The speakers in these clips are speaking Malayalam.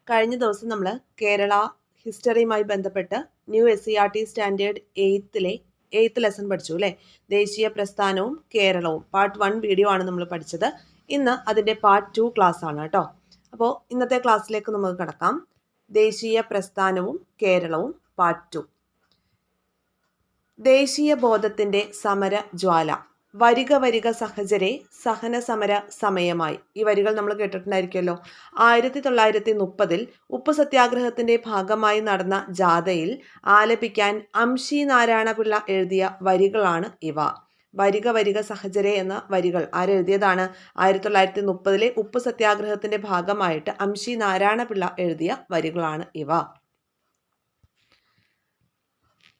കഴിഞ്ഞ ദിവസം നമ്മൾ കേരള ഹിസ്റ്ററിയുമായി ബന്ധപ്പെട്ട് new SCERT standard eighth lesson പഠിച്ചു അല്ലേ? ദേശീയ പ്രസ്ഥാനവും കേരളവും പാർട്ട് 1 വീഡിയോ ആണ് നമ്മൾ പഠിച്ചത്. ഇന്ന് അതിൻ്റെ പാർട്ട് 2 ക്ലാസ് ആണ് കേട്ടോ. അപ്പോൾ ഇന്നത്തെ ക്ലാസ്സിലേക്ക് നമുക്ക് കടക്കാം. ദേശീയ പ്രസ്ഥാനവും കേരളവും പാർട്ട് 2. ദേശീയ ബോധത്തിൻ്റെ സമര ജ്വാല. വരിക വരിക സഹചരെ സഹന സമര സമയമായി. ഈ വരികൾ നമ്മൾ കേട്ടിട്ടുണ്ടായിരിക്കുമല്ലോ. 1930 ഉപ്പ് സത്യാഗ്രഹത്തിന്റെ ഭാഗമായി നടന്ന ജാഥയിൽ ആലപിക്കാൻ അംശി നാരായണപിള്ള എഴുതിയ വരികളാണ് ഇവ. വരിക വരിക സഹചരെ എന്ന വരികൾ ആരെഴുതിയതാണ്? 1930 ഉപ്പ് സത്യാഗ്രഹത്തിന്റെ ഭാഗമായിട്ട് അംശി നാരായണപിള്ള എഴുതിയ വരികളാണ് ഇവ.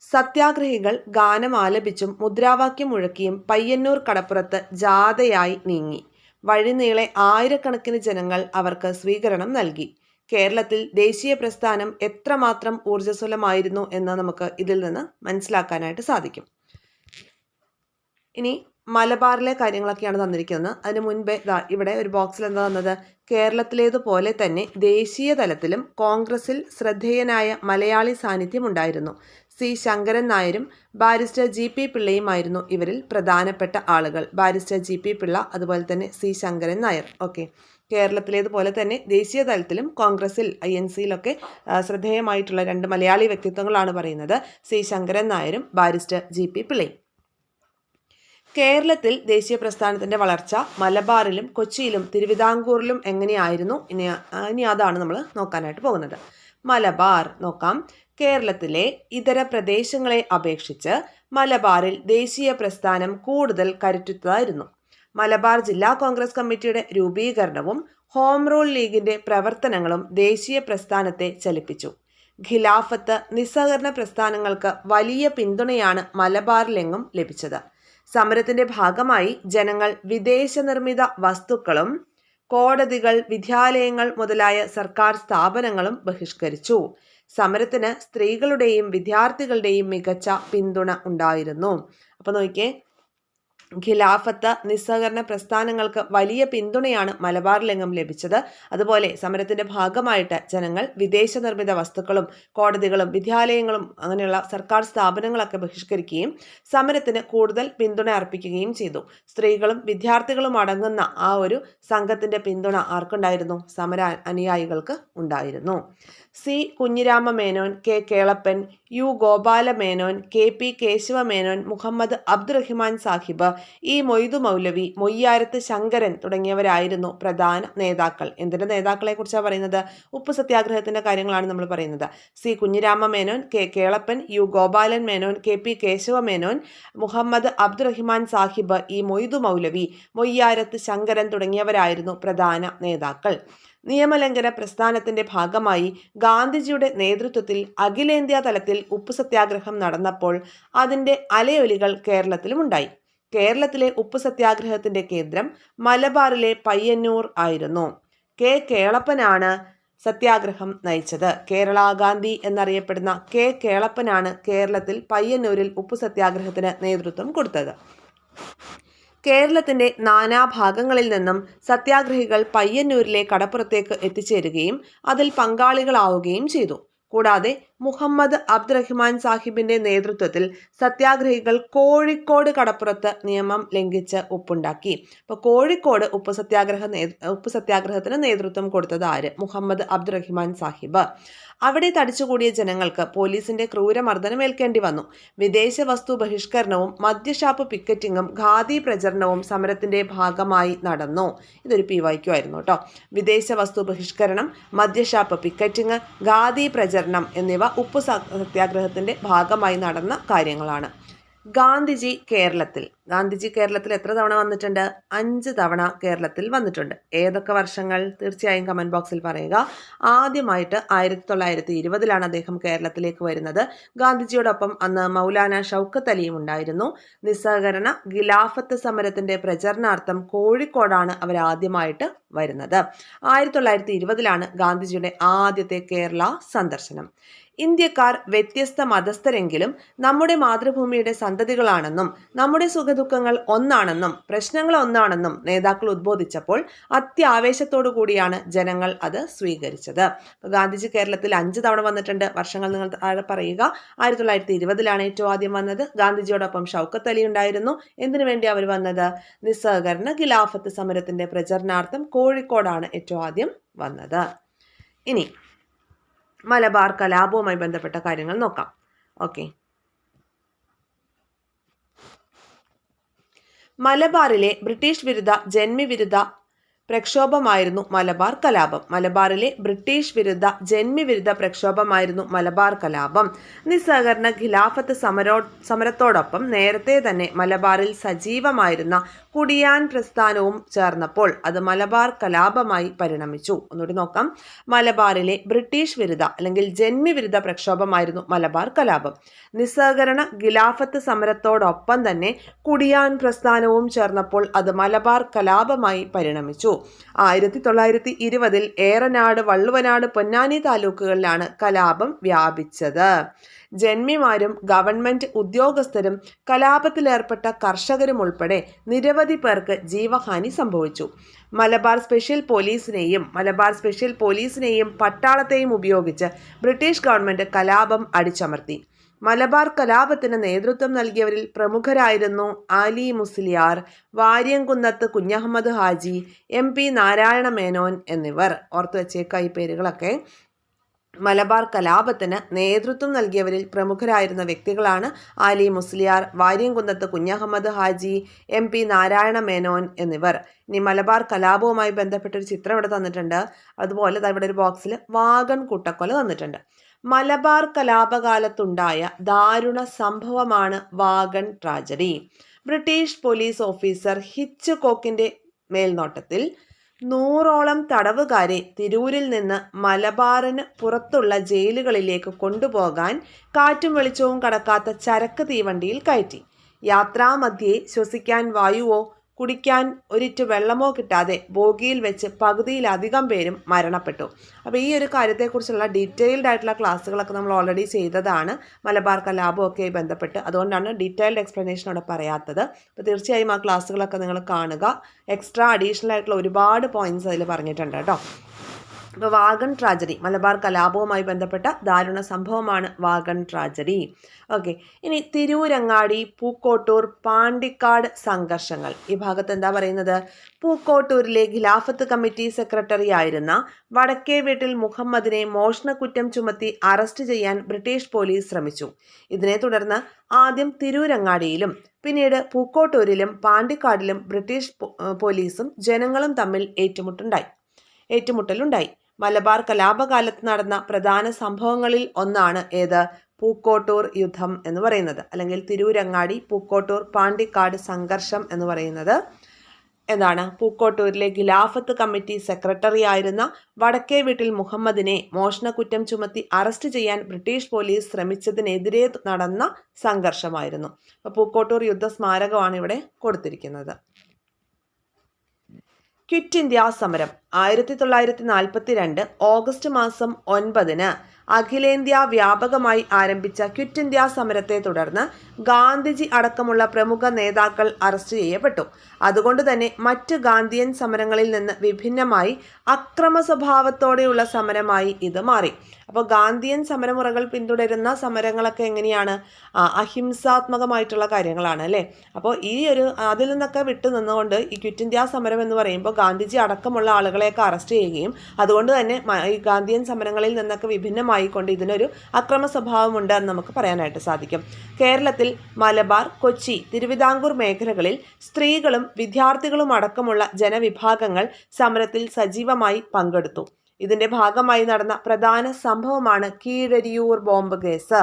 സത്യാഗ്രഹികൾ ഗാനം ആലപിച്ചും മുദ്രാവാക്യം മുഴക്കിയും പയ്യന്നൂർ കടപ്പുറത്ത് ജാഥയായി നീങ്ങി. വഴിനീളെ ആയിരക്കണക്കിന് ജനങ്ങൾ അവർക്ക് സ്വീകരണം നൽകി. കേരളത്തിൽ ദേശീയ പ്രസ്ഥാനം എത്രമാത്രം ഊർജ്ജസ്വലമായിരുന്നു എന്ന് നമുക്ക് ഇതിൽ നിന്ന് മനസ്സിലാക്കാനായിട്ട് സാധിക്കും. ഇനി മലബാറിലെ കാര്യങ്ങളൊക്കെയാണ് തന്നിരിക്കുന്നത്. അതിന് മുൻപേ ഇവിടെ ഒരു ബോക്സിൽ എന്താ തന്നത്? കേരളത്തിലേതുപോലെ തന്നെ ദേശീയ തലത്തിലും കോൺഗ്രസിൽ ശ്രദ്ധേയനായ മലയാളി സാന്നിധ്യം ഉണ്ടായിരുന്നു. സി ശങ്കരൻ നായരും ബാരിസ്റ്റർ GP പിള്ളയുമായിരുന്നു ഇവരിൽ പ്രധാനപ്പെട്ട ആളുകൾ. ബാരിസ്റ്റർ GP പിള്ള, അതുപോലെ തന്നെ സി ശങ്കരൻ നായർ. ഓക്കെ, കേരളത്തിലേതുപോലെ തന്നെ ദേശീയ തലത്തിലും കോൺഗ്രസിൽ INCയിലൊക്കെ ശ്രദ്ധേയമായിട്ടുള്ള രണ്ട് മലയാളി വ്യക്തിത്വങ്ങളാണ് പറയുന്നത്. സി ശങ്കരൻ നായരും ബാരിസ്റ്റർ GP പിള്ളയും. കേരളത്തിൽ ദേശീയ പ്രസ്ഥാനത്തിന്റെ വളർച്ച മലബാറിലും കൊച്ചിയിലും തിരുവിതാംകൂറിലും എങ്ങനെയായിരുന്നു? ഇനി അതാണ് നമ്മൾ നോക്കാനായിട്ട് പോകുന്നത്. മലബാർ നോക്കാം. കേരളത്തിലെ ഇതര പ്രദേശങ്ങളെ അപേക്ഷിച്ച് മലബാറിൽ ദേശീയ പ്രസ്ഥാനം കൂടുതൽ കരുത്തുറ്റതായിരുന്നു. മലബാർ ജില്ലാ കോൺഗ്രസ് കമ്മിറ്റിയുടെ രൂപീകരണവും ഹോം റൂൾ ലീഗിന്റെ പ്രവർത്തനങ്ങളും ദേശീയ പ്രസ്ഥാനത്തെ ചലിപ്പിച്ചു. ഖിലാഫത്ത്, നിസ്സഹകരണ പ്രസ്ഥാനങ്ങൾക്ക് വലിയ പിന്തുണയാണ് മലബാറിലെങ്ങും ലഭിച്ചത്. സമരത്തിന്റെ ഭാഗമായി ജനങ്ങൾ വിദേശ നിർമ്മിത വസ്തുക്കളും കോടതികൾ, വിദ്യാലയങ്ങൾ മുതലായ സർക്കാർ സ്ഥാപനങ്ങളും ബഹിഷ്കരിച്ചു. സമരത്തിന് സ്ത്രീകളുടെയും വിദ്യാർത്ഥികളുടെയും മികച്ച പിന്തുണ ഉണ്ടായിരുന്നു. അപ്പോൾ നോക്കിയേ, ഖിലാഫത്ത്, നിസ്സഹകരണ പ്രസ്ഥാനങ്ങൾക്ക് വലിയ പിന്തുണയാണ് മലബാറിലെങ്ങും ലഭിച്ചത്. അതുപോലെ സമരത്തിന്റെ ഭാഗമായിട്ട് ജനങ്ങൾ വിദേശ നിർമ്മിത വസ്തുക്കളും കോടതികളും വിദ്യാലയങ്ങളും അങ്ങനെയുള്ള സർക്കാർ സ്ഥാപനങ്ങളൊക്കെ ബഹിഷ്കരിക്കുകയും സമരത്തിന് കൂടുതൽ പിന്തുണ അർപ്പിക്കുകയും ചെയ്തു. സ്ത്രീകളും വിദ്യാർത്ഥികളും അടങ്ങുന്ന ആ ഒരു സംഘത്തിന്റെ പിന്തുണ ആർക്കുണ്ടായിരുന്നു? സമര അനുയായികൾക്ക് ഉണ്ടായിരുന്നു. C Kunhirama Menon, K Kelappan, U Gopala Menon, KP Kesava Menon, Muhammad Abdurahiman Sahib, E Moidu Maulavi, Moyyarath Sankaran തുടങ്ങിയവരായിരുന്നു പ്രധാന നേതാക്കൾ. എന്തിന്റെ നേതാക്കളെ കുറിച്ചാണ് പറയുന്നത്? ഉപ്പ് സത്യാഗ്രഹത്തിന്റെ കാര്യങ്ങളാണ് നമ്മൾ പറയുന്നത്. C Kunhirama Menon, K Kelappan, U Gopalan Menon, KP Kesava Menon, Muhammad Abdurahiman Sahib, E Moidu Maulavi, Moyyarath Sankaran തുടങ്ങിയവരായിരുന്നു പ്രധാന നേതാക്കൾ. നിയമലംഘന പ്രസ്ഥാനത്തിന്റെ ഭാഗമായി ഗാന്ധിജിയുടെ നേതൃത്വത്തിൽ അഖിലേന്ത്യാ തലത്തിൽ ഉപ്പു സത്യാഗ്രഹം നടന്നപ്പോൾ അതിന്റെ അലയൊലികൾ കേരളത്തിലുമുണ്ടായി. കേരളത്തിലെ ഉപ്പു സത്യാഗ്രഹത്തിന്റെ കേന്ദ്രം മലബാറിലെ പയ്യന്നൂർ ആയിരുന്നു. K കേളപ്പനാണ് സത്യാഗ്രഹം നയിച്ചത്. കേരള ഗാന്ധി എന്നറിയപ്പെടുന്ന K കേളപ്പനാണ് കേരളത്തിൽ പയ്യന്നൂരിൽ ഉപ്പു സത്യാഗ്രഹത്തിന് നേതൃത്വം കൊടുത്തത്. കേരളത്തിന്റെ നാനാഭാഗങ്ങളിൽ നിന്നും സത്യാഗ്രഹികൾ പയ്യന്നൂരിലെ കടപ്പുറത്തേക്ക് എത്തിച്ചേരുകയും അതിൽ പങ്കാളികളാവുകയും ചെയ്തു. കൂടാതെ മുഹമ്മദ് അബ്ദുറഹിമാൻ സാഹിബിന്റെ നേതൃത്വത്തിൽ സത്യാഗ്രഹികൾ കോഴിക്കോട് കടപ്പുറത്ത് നിയമം ലംഘിച്ച് ഉപ്പുണ്ടാക്കി. അപ്പോൾ കോഴിക്കോട് ഉപ്പു സത്യാഗ്രഹത്തിന് നേതൃത്വം കൊടുത്തത് ആര്? മുഹമ്മദ് അബ്ദുറഹിമാൻ സാഹിബ്. അവിടെ തടിച്ചുകൂടിയ ജനങ്ങൾക്ക് പോലീസിന്റെ ക്രൂരമർദ്ദനം ഏൽക്കേണ്ടി വന്നു. വിദേശ വസ്തു ബഹിഷ്കരണവും മദ്യഷാപ്പ് പിക്കറ്റിങ്ങും ഖാദി പ്രചരണവും സമരത്തിന്റെ ഭാഗമായി നടന്നു. ഇതൊരു PYQ ആയിരുന്നു കേട്ടോ. വിദേശ വസ്തു ബഹിഷ്കരണം, മദ്യഷാപ്പ് പിക്കറ്റിങ്, ഖാദി പ്രചരണം എന്നിവ ഉപ്പു സത്യാഗ്രഹത്തിന്റെ ഭാഗമായി നടന്ന കാര്യങ്ങളാണ്. ഗാന്ധിജി കേരളത്തിൽ എത്ര തവണ വന്നിട്ടുണ്ട്? 5 തവണ കേരളത്തിൽ വന്നിട്ടുണ്ട്. ഏതൊക്കെ വർഷങ്ങൾ? തീർച്ചയായും കമന്റ് ബോക്സിൽ പറയുക. ആദ്യമായിട്ട് 1920 അദ്ദേഹം കേരളത്തിലേക്ക് വരുന്നത്. ഗാന്ധിജിയോടൊപ്പം അന്ന് മൗലാന ഷൗക്കത്ത് അലിയും ഉണ്ടായിരുന്നു. നിസ്സഹകരണ ഖിലാഫത്ത് സമരത്തിന്റെ പ്രചരണാർത്ഥം കോഴിക്കോടാണ് അവർ ആദ്യമായിട്ട് വരുന്നത്. 1920 ഗാന്ധിജിയുടെ ആദ്യത്തെ കേരള സന്ദർശനം. ഇന്ത്യക്കാർ വ്യത്യസ്ത മതസ്ഥരെങ്കിലും നമ്മുടെ മാതൃഭൂമിയുടെ സന്തതികളാണെന്നും നമ്മുടെ സുഖദുഃഖങ്ങൾ ഒന്നാണെന്നും പ്രശ്നങ്ങൾ ഒന്നാണെന്നും നേതാക്കൾ ഉദ്ബോധിച്ചപ്പോൾ അത്യാവേശത്തോടു കൂടിയാണ് ജനങ്ങൾ അത് സ്വീകരിച്ചത്. ഗാന്ധിജി കേരളത്തിൽ 5 തവണ വന്നിട്ടുണ്ട്. വർഷങ്ങൾ നിങ്ങൾ താഴെ പറയുക. 1920 ഏറ്റവും ആദ്യം വന്നത്. ഗാന്ധിജിയോടൊപ്പം ഷൗക്കത്ത് അലി ഉണ്ടായിരുന്നു. എന്തിനു വേണ്ടി അവർ വന്നത്? നിസ്സഹകരണ ഖിലാഫത്ത് സമരത്തിന്റെ പ്രചരണാർത്ഥം കോഴിക്കോടാണ് ഏറ്റവും ആദ്യം വന്നത്. ഇനി മലബാർ കലാപവുമായി ബന്ധപ്പെട്ട കാര്യങ്ങൾ നോക്കാം. ഓക്കെ, മലബാറിലെ ബ്രിട്ടീഷ് വിരുദ്ധ ജന്മിവിരുദ്ധ പ്രക്ഷോഭമായിരുന്നു മലബാർ കലാപം. മലബാറിലെ ബ്രിട്ടീഷ് വിരുദ്ധ ജന്മിവിരുദ്ധ പ്രക്ഷോഭമായിരുന്നു മലബാർ കലാപം. നിസ്സഹകരണ ഖിലാഫത്ത് സമരത്തോടൊപ്പം നേരത്തെ തന്നെ മലബാറിൽ സജീവമായിരുന്ന കുടിയാൻ പ്രസ്ഥാനവും ചേർന്നപ്പോൾ അത് മലബാർ കലാപമായി പരിണമിച്ചു. ഒന്നുകൂടി നോക്കാം. മലബാറിലെ ബ്രിട്ടീഷ് വിരുദ്ധ അല്ലെങ്കിൽ ജന്മിവിരുദ്ധ പ്രക്ഷോഭമായിരുന്നു മലബാർ കലാപം. നിസ്സഹകരണ ഖിലാഫത്ത് സമരത്തോടൊപ്പം തന്നെ കുടിയാൻ പ്രസ്ഥാനവും ചേർന്നപ്പോൾ അത് മലബാർ കലാപമായി പരിണമിച്ചു. 1920 ഏറനാട്, വള്ളുവനാട്, പൊന്നാനി താലൂക്കുകളിലാണ് കലാപം വ്യാപിച്ചത്. ജന്മിമാരും ഗവൺമെന്റ് ഉദ്യോഗസ്ഥരും കലാപത്തിലേർപ്പെട്ട കർഷകരും ഉൾപ്പെടെ നിരവധി പേർക്ക് ജീവഹാനി സംഭവിച്ചു. മലബാർ സ്പെഷ്യൽ പോലീസിനെയും പട്ടാളത്തെയും ഉപയോഗിച്ച് ബ്രിട്ടീഷ് ഗവൺമെന്റ് കലാപം അടിച്ചമർത്തി. മലബാർ കലാപത്തിന് നേതൃത്വം നൽകിയവരിൽ പ്രമുഖരായിരുന്നു ആലി മുസ്ലിയാർ, വാര്യംകുന്നത്ത് കുഞ്ഞഹമ്മദ് ഹാജി, MP നാരായണ മേനോൻ എന്നിവർ. ഓർത്തു വച്ചേക്ക ഈ പേരുകളൊക്കെ. മലബാർ കലാപത്തിന് നേതൃത്വം നൽകിയവരിൽ പ്രമുഖരായിരുന്ന വ്യക്തികളാണ് ആലി മുസ്ലിയാർ, വാര്യംകുന്നത്ത് കുഞ്ഞഹമ്മദ് ഹാജി, MP നാരായണ മേനോൻ എന്നിവർ. ഇനി മലബാർ കലാപവുമായി ബന്ധപ്പെട്ടൊരു ചിത്രം ഇവിടെ തന്നിട്ടുണ്ട്. അതുപോലെ ഇവിടെ ഒരു ബോക്സിൽ വാഗൺ കൂട്ടക്കൊല തന്നിട്ടുണ്ട്. മലബാർ കലാപകാലത്തുണ്ടായ ദാരുണ സംഭവമാണ് wagon tragedy. British police officer ഹിച്ച്കോക്കിന്റെ മേൽനോട്ടത്തിൽ 100ഓളം തടവുകാരെ തിരൂരിൽ നിന്ന് മലബാറിന് പുറത്തുള്ള ജയിലുകളിലേക്ക് കൊണ്ടുപോകാൻ കാറ്റും വെളിച്ചവും കടക്കാത്ത ചരക്ക് തീവണ്ടിയിൽ കയറ്റി. യാത്രാമധ്യേ ശ്വസിക്കാൻ വായുവോ കുടിക്കാൻ ഒരിറ്റു വെള്ളമോ കിട്ടാതെ ബോഗിയിൽ വെച്ച് പകുതിയിലധികം പേരും മരണപ്പെട്ടു. അപ്പോൾ ഈ ഒരു കാര്യത്തെക്കുറിച്ചുള്ള ഡീറ്റെയിൽഡ് ആയിട്ടുള്ള ക്ലാസ്സുകളൊക്കെ നമ്മൾ ഓൾറെഡി ചെയ്തതാണ്, മലബാർ കലാപമൊക്കെ ബന്ധപ്പെട്ട്. അതുകൊണ്ടാണ് ഡീറ്റെയിൽഡ് എക്സ്പ്ലനേഷൻ അവിടെ പറയാത്തത്. അപ്പോൾ തീർച്ചയായും ആ ക്ലാസ്സുകളൊക്കെ നിങ്ങൾ കാണുക. എക്സ്ട്രാ അഡീഷണൽ ആയിട്ടുള്ള ഒരുപാട് പോയിന്റ്സ് അതിൽ പറഞ്ഞിട്ടുണ്ട് കേട്ടോ. ഇപ്പോൾ വാഗൺ ട്രാജഡി, മലബാർ കലാപവുമായി ബന്ധപ്പെട്ട ദാരുണ സംഭവമാണ് വാഗൺ ട്രാജഡി. ഓക്കെ, ഇനി തിരൂരങ്ങാടി, പൂക്കോട്ടൂർ, പാണ്ടിക്കാട് സംഘർഷങ്ങൾ. ഈ ഭാഗത്ത് എന്താ പറയുന്നത്? പൂക്കോട്ടൂരിലെ ഖിലാഫത്ത് കമ്മിറ്റി സെക്രട്ടറി ആയിരുന്ന വടക്കേ വീട്ടിൽ മുഹമ്മദിനെ മോഷണക്കുറ്റം ചുമത്തി അറസ്റ്റ് ചെയ്യാൻ ബ്രിട്ടീഷ് പോലീസ് ശ്രമിച്ചു. ഇതിനെ തുടർന്ന് ആദ്യം തിരൂരങ്ങാടിയിലും പിന്നീട് പൂക്കോട്ടൂരിലും പാണ്ടിക്കാടിലും ബ്രിട്ടീഷ് പോലീസും ജനങ്ങളും തമ്മിൽ ഏറ്റുമുട്ടലുണ്ടായി. മലബാർ കലാപകാലത്ത് നടന്ന പ്രധാന സംഭവങ്ങളിൽ ഒന്നാണ് ഏത്? പൂക്കോട്ടൂർ യുദ്ധം എന്ന് പറയുന്നത്, അല്ലെങ്കിൽ തിരൂരങ്ങാടി, പൂക്കോട്ടൂർ, പാണ്ടിക്കാട് സംഘർഷം എന്ന് പറയുന്നത്. എന്താണ്? പൂക്കോട്ടൂരിലെ ഖിലാഫത്ത് കമ്മിറ്റി സെക്രട്ടറി ആയിരുന്ന വടക്കേ വീട്ടിൽ മുഹമ്മദിനെ മോഷണക്കുറ്റം ചുമത്തി അറസ്റ്റ് ചെയ്യാൻ ബ്രിട്ടീഷ് പോലീസ് ശ്രമിച്ചതിനെതിരെ നടന്ന സംഘർഷമായിരുന്നു. അപ്പോൾ പൂക്കോട്ടൂർ യുദ്ധ സ്മാരകമാണ് ഇവിടെ കൊടുത്തിരിക്കുന്നത്. ക്വിറ്റ് ഇന്ത്യ സമരം 1942 ഓഗസ്റ്റ് മാസം 9 അഖിലേന്ത്യാ വ്യാപകമായി ആരംഭിച്ച ക്വിറ്റ് ഇന്ത്യ സമരത്തെ തുടർന്ന് ഗാന്ധിജി അടക്കമുള്ള പ്രമുഖ നേതാക്കൾ അറസ്റ്റ് ചെയ്യപ്പെട്ടു. അതുകൊണ്ട് തന്നെ മറ്റ് ഗാന്ധിയൻ സമരങ്ങളിൽ നിന്ന് വിഭിന്നമായി അക്രമ സ്വഭാവത്തോടെയുള്ള സമരമായി ഇത് മാറി. അപ്പോൾ ഗാന്ധിയൻ സമരമുറകൾ പിന്തുടരുന്ന സമരങ്ങളൊക്കെ എങ്ങനെയാണ്? അഹിംസാത്മകമായിട്ടുള്ള കാര്യങ്ങളാണ് അല്ലേ. അപ്പോൾ അതിൽ നിന്നൊക്കെ വിട്ടു നിന്നുകൊണ്ട് ഈ ക്വിറ്റ് ഇന്ത്യ സമരം എന്ന് പറയുമ്പോൾ ഗാന്ധിജി അടക്കമുള്ള ആളുകളെയൊക്കെ അറസ്റ്റ് ചെയ്യുകയും അതുകൊണ്ട് തന്നെ ഈ ഗാന്ധിയൻ സമരങ്ങളിൽ നിന്നൊക്കെ വിഭിന്നമായിക്കൊണ്ട് ഇതിനൊരു അക്രമ സ്വഭാവമുണ്ട് എന്ന് നമുക്ക് പറയാനായിട്ട് സാധിക്കും. കേരളത്തിൽ മലബാർ, കൊച്ചി, തിരുവിതാംകൂർ മേഖലകളിൽ സ്ത്രീകളും വിദ്യാർത്ഥികളും അടക്കമുള്ള ജനവിഭാഗങ്ങൾ സമരത്തിൽ സജീവമായി പങ്കെടുത്തു. ഇതിന്റെ ഭാഗമായി നടന്ന പ്രധാന സംഭവമാണ് Keezhariyur bomb case.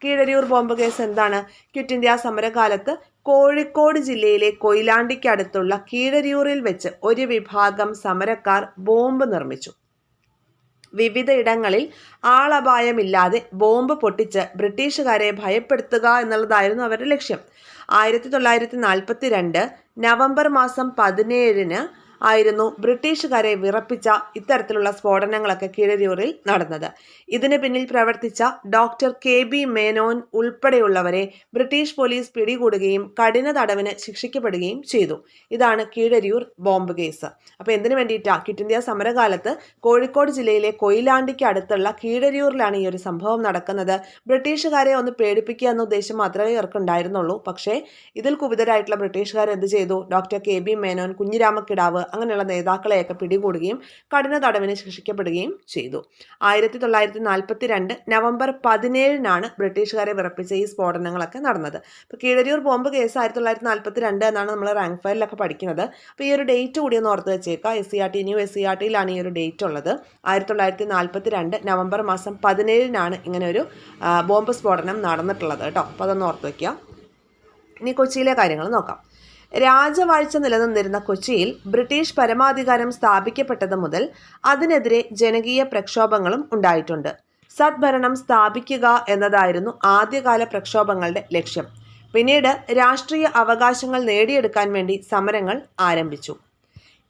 Keezhariyur bomb case എന്താണ്? ക്വിറ്റ് ഇന്ത്യ സമരകാലത്ത് കോഴിക്കോട് ജില്ലയിലെ കൊയിലാണ്ടിക്കടുത്തുള്ള കീഴരിയൂരിൽ വെച്ച് ഒരു വിഭാഗം സമരക്കാർ ബോംബ് നിർമ്മിച്ചു. വിവിധ ഇടങ്ങളിൽ ആളപായമില്ലാതെ ബോംബ് പൊട്ടിച്ച് ബ്രിട്ടീഷുകാരെ ഭയപ്പെടുത്തുക എന്നുള്ളതായിരുന്നു അവരുടെ ലക്ഷ്യം. 1942 നവംബർ മാസം 17 ആയിരുന്നു ബ്രിട്ടീഷുകാരെ വിറപ്പിച്ച ഇത്തരത്തിലുള്ള സ്ഫോടനങ്ങളൊക്കെ കീഴരിയൂരിൽ നടന്നത്. ഇതിന് പിന്നിൽ പ്രവർത്തിച്ച doctor KB. Menon ഉൾപ്പെടെയുള്ളവരെ British police പിടികൂടുകയും കഠിന തടവിന് ശിക്ഷിക്കപ്പെടുകയും ചെയ്തു. ഇതാണ് കീഴരിയൂർ ബോംബ് കേസ്. അപ്പോൾ എന്തിനു വേണ്ടിയിട്ടാ? ക്വിറ്റ് ഇന്ത്യ സമരകാലത്ത് കോഴിക്കോട് ജില്ലയിലെ കൊയിലാണ്ടിക്ക് അടുത്തുള്ള കീഴരിയൂരിലാണ് ഈ ഒരു സംഭവം നടക്കുന്നത്. ബ്രിട്ടീഷുകാരെ ഒന്ന് പേടിപ്പിക്കുക എന്ന ഉദ്ദേശം മാത്രമേ ഇവർക്ക് ഉണ്ടായിരുന്നുള്ളൂ. പക്ഷേ ഇതിൽ കുപിതരായിട്ടുള്ള ബ്രിട്ടീഷുകാർ എന്ത് ചെയ്തു? Doctor KB. മേനോൻ, കുഞ്ഞിരാമക്കിടാവ് അങ്ങനെയുള്ള നേതാക്കളെയൊക്കെ പിടികൂടുകയും കഠിന തടവിന് ശിക്ഷിക്കപ്പെടുകയും ചെയ്തു. 1942 നവംബർ 17 ബ്രിട്ടീഷുകാരെ വിറപ്പിച്ച ഈ സ്ഫോടനങ്ങളൊക്കെ നടന്നത്. ഇപ്പോൾ കീഴരിയൂർ ബോംബ് കേസ് 1942 എന്നാണ് നമ്മൾ റാങ്ക് ഫയലിലൊക്കെ പഠിക്കുന്നത്. അപ്പോൾ ഈ ഒരു ഡേറ്റ് കൂടി ഒന്ന് ഓർത്ത് വെച്ചേക്കാം. SCERT ന്യൂ SCERTയിലാണ് ഈ ഒരു ഡേറ്റ് ഉള്ളത്. 1942 നവംബർ മാസം 17 ഇങ്ങനെ ഒരു ബോംബ് സ്ഫോടനം നടന്നിട്ടുള്ളത് കേട്ടോ. അപ്പോൾ അതൊന്ന് ഓർത്ത് വയ്ക്കുക. ഇനി കൊച്ചിയിലെ കാര്യങ്ങൾ നോക്കാം. രാജവാഴ്ച നിലനിന്നിരുന്ന കൊച്ചിയിൽ ബ്രിട്ടീഷ് പരമാധികാരം സ്ഥാപിക്കപ്പെട്ടത് മുതൽ അതിനെതിരെ ജനകീയ പ്രക്ഷോഭങ്ങളും ഉണ്ടായിട്ടുണ്ട്. സദ്ഭരണം സ്ഥാപിക്കുക എന്നതായിരുന്നു ആദ്യകാല പ്രക്ഷോഭങ്ങളുടെ ലക്ഷ്യം. പിന്നീട് രാഷ്ട്രീയ അവകാശങ്ങൾ നേടിയെടുക്കാൻ വേണ്ടി സമരങ്ങൾ ആരംഭിച്ചു.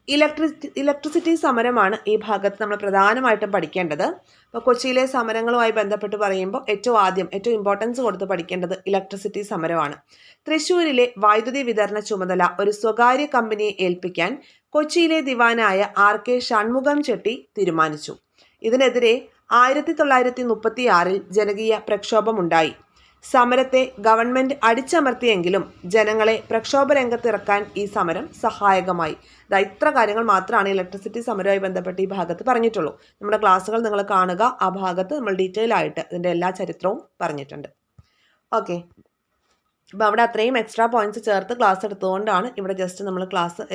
ഇലക്ട്രിസിറ്റി സമരമാണ് ഈ ഭാഗത്ത് നമ്മൾ പ്രധാനമായിട്ടും പഠിക്കേണ്ടത്. അപ്പോൾ കൊച്ചിയിലെ സമരങ്ങളുമായി ബന്ധപ്പെട്ട് പറയുമ്പോൾ ഏറ്റവും ഇമ്പോർട്ടൻസ് കൊടുത്ത് പഠിക്കേണ്ടത് ഇലക്ട്രിസിറ്റി സമരമാണ്. തൃശ്ശൂരിലെ വൈദ്യുതി വിതരണ ചുമതല ഒരു സ്വകാര്യ കമ്പനിയെ ഏൽപ്പിക്കാൻ കൊച്ചിയിലെ ദിവാനായ RK ഷൺമുഖം ചെട്ടി തീരുമാനിച്ചു. ഇതിനെതിരെ 1936 ജനകീയ പ്രക്ഷോഭമുണ്ടായി. സമരത്തെ ഗവൺമെന്റ് അടിച്ചമർത്തിയെങ്കിലും ജനങ്ങളെ പ്രക്ഷോഭ രംഗത്തിറക്കാൻ ഈ സമരം സഹായകമായി. ഇത്ര കാര്യങ്ങൾ മാത്രമാണ് ഇലക്ട്രിസിറ്റി സമരവുമായി ബന്ധപ്പെട്ട് ഈ ഭാഗത്ത് പറഞ്ഞിട്ടുള്ളൂ. നമ്മുടെ ക്ലാസ്സുകൾ നിങ്ങൾ കാണുക. ആ ഭാഗത്ത് നമ്മൾ ഡീറ്റെയിൽ ആയിട്ട് ഇതിൻ്റെ എല്ലാ ചരിത്രവും പറഞ്ഞിട്ടുണ്ട്. ഓക്കെ, അപ്പോൾ അവിടെ അത്രയും എക്സ്ട്രാ പോയിന്റ്സ് ചേർത്ത് ക്ലാസ് എടുത്തുകൊണ്ടാണ് ഇവിടെ ജസ്റ്റ് നമ്മൾ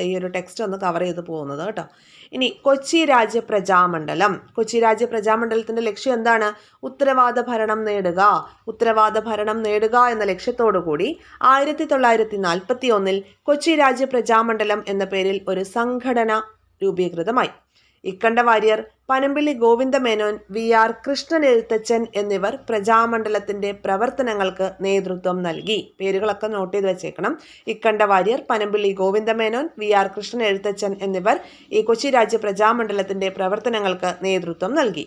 ഈ ഒരു ടെക്സ്റ്റ് ഒന്ന് കവർ ചെയ്ത് പോകുന്നത് കേട്ടോ. ഇനി കൊച്ചി രാജ്യ പ്രജാമണ്ഡലം. കൊച്ചി രാജ്യ പ്രജാമണ്ഡലത്തിൻ്റെ ലക്ഷ്യം എന്താണ്? ഉത്തരവാദ ഭരണം നേടുക എന്ന ലക്ഷ്യത്തോടു കൂടി 1941 കൊച്ചി രാജ്യ പ്രജാമണ്ഡലം എന്ന പേരിൽ ഒരു സംഘടന രൂപീകൃതമായി. ഇക്കണ്ട വാര്യർ, പനമ്പിള്ളി ഗോവിന്ദമേനോൻ, VR കൃഷ്ണൻ എഴുത്തച്ഛൻ എന്നിവർ പ്രജാമണ്ഡലത്തിന്റെ പ്രവർത്തനങ്ങൾക്ക് നേതൃത്വം നൽകി. പേരുകളൊക്കെ നോട്ട് ചെയ്ത് വെച്ചേക്കണം. ഇക്കണ്ട വാര്യർ, പനമ്പിള്ളി ഗോവിന്ദമേനോൻ, VR കൃഷ്ണൻ എഴുത്തച്ഛൻ എന്നിവർ ഈ കൊച്ചി രാജ്യ പ്രജാമണ്ഡലത്തിന്റെ പ്രവർത്തനങ്ങൾക്ക് നേതൃത്വം നൽകി.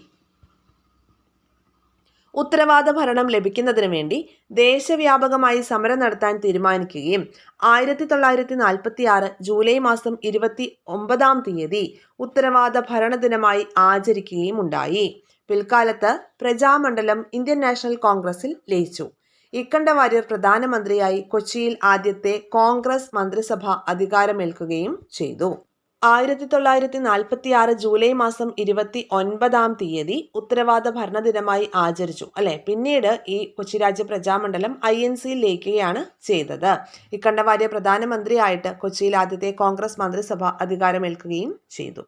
ഉത്തരവാദ ഭരണം ലഭിക്കുന്നതിന് വേണ്ടി ദേശവ്യാപകമായി സമരം നടത്താൻ തീരുമാനിക്കുകയും 1946 ജൂലൈ മാസം 29 ഉത്തരവാദ ഭരണ ദിനമായി ആചരിക്കുകയും ഉണ്ടായി. പിൽക്കാലത്ത് പ്രജാമണ്ഡലം ഇന്ത്യൻ നാഷണൽ കോൺഗ്രസിൽ ലയിച്ചു. ഇക്കണ്ട വാര്യർ പ്രധാനമന്ത്രിയായി കൊച്ചിയിൽ ആദ്യത്തെ കോൺഗ്രസ് മന്ത്രിസഭ അധികാരമേൽക്കുകയും ചെയ്തു. 1946 ജൂലൈ മാസം 29 ഉത്തരവാദ ഭരണദിനമായി ആചരിച്ചു അല്ലെ. പിന്നീട് ഈ കൊച്ചി രാജ്യ പ്രജാമണ്ഡലം INCയിൽ ലയിക്കുകയാണ് ചെയ്തത്. ഇക്കണ്ട വാര്യർ പ്രധാനമന്ത്രിയായിട്ട് കൊച്ചിയിൽ ആദ്യത്തെ കോൺഗ്രസ് മന്ത്രിസഭ അധികാരമേൽക്കുകയും ചെയ്തു.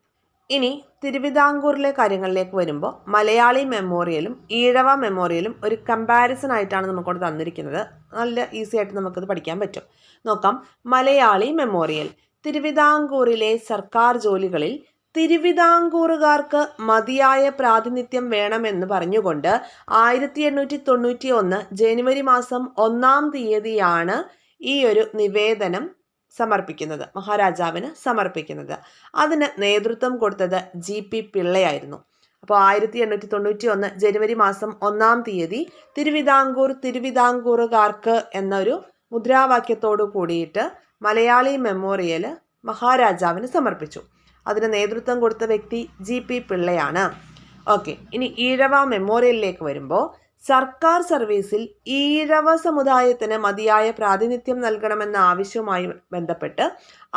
ഇനി തിരുവിതാംകൂറിലെ കാര്യങ്ങളിലേക്ക് വരുമ്പോൾ മലയാളി മെമ്മോറിയലും ഈഴവ മെമ്മോറിയലും ഒരു കമ്പാരിസൺ ആയിട്ടാണ് നമുക്കവിടെ തന്നിരിക്കുന്നത്. നല്ല ഈസി ആയിട്ട് നമുക്കത് പഠിക്കാൻ പറ്റും. നോക്കാം. മലയാളി മെമ്മോറിയൽ. തിരുവിതാംകൂറിലെ സർക്കാർ ജോലികളിൽ തിരുവിതാംകൂറുകാർക്ക് മതിയായ പ്രാതിനിധ്യം വേണമെന്ന് പറഞ്ഞുകൊണ്ട് 1891 ജനുവരി മാസം 1 ഈ ഒരു നിവേദനം സമർപ്പിക്കുന്നത്, മഹാരാജാവിന് സമർപ്പിക്കുന്നത്. അതിന് നേതൃത്വം കൊടുത്തത് GP പിള്ളയായിരുന്നു. അപ്പോൾ 1891 ജനുവരി മാസം 1 തിരുവിതാംകൂറുകാർക്ക് എന്നൊരു മുദ്രാവാക്യത്തോടു കൂടിയിട്ട് മലയാളി മെമ്മോറിയൽ മഹാരാജാവിന് സമർപ്പിച്ചു. അതിന് നേതൃത്വം കൊടുത്ത വ്യക്തി GP പിള്ളയാണ്. ഓക്കെ, ഇനി ഈഴവ മെമ്മോറിയലിലേക്ക് വരുമ്പോൾ സർക്കാർ സർവീസിൽ ഈഴവ സമുദായത്തിന് മതിയായ പ്രാതിനിധ്യം നൽകണമെന്ന ആവശ്യവുമായി ബന്ധപ്പെട്ട്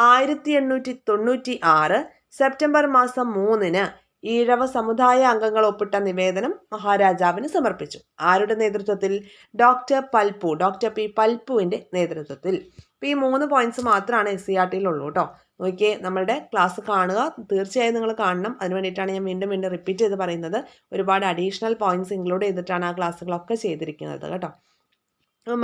1896 സെപ്റ്റംബർ മാസം 3 ഈഴവ സമുദായ അംഗങ്ങൾ ഒപ്പിട്ട നിവേദനം മഹാരാജാവിന് സമർപ്പിച്ചു. ആരുടെ നേതൃത്വത്തിൽ? Doctor P. പൽപ്പുവിൻ്റെ നേതൃത്വത്തിൽ. ഇപ്പോൾ ഈ 3 പോയിന്റ്സ് മാത്രമാണ് SCERTയിലുള്ളൂ കേട്ടോ. നോക്കിയേ, നമ്മളുടെ ക്ലാസ് കാണുക, തീർച്ചയായും നിങ്ങൾ കാണണം. അതിന് വേണ്ടിയിട്ടാണ് ഞാൻ വീണ്ടും റിപ്പീറ്റ് ചെയ്ത് പറയുന്നത്. ഒരുപാട് അഡീഷണൽ പോയിന്റ്സ് ഇൻക്ലൂഡ് ചെയ്തിട്ടാണ് ആ ക്ലാസ്സുകളൊക്കെ ചെയ്തിരിക്കുന്നത് കേട്ടോ.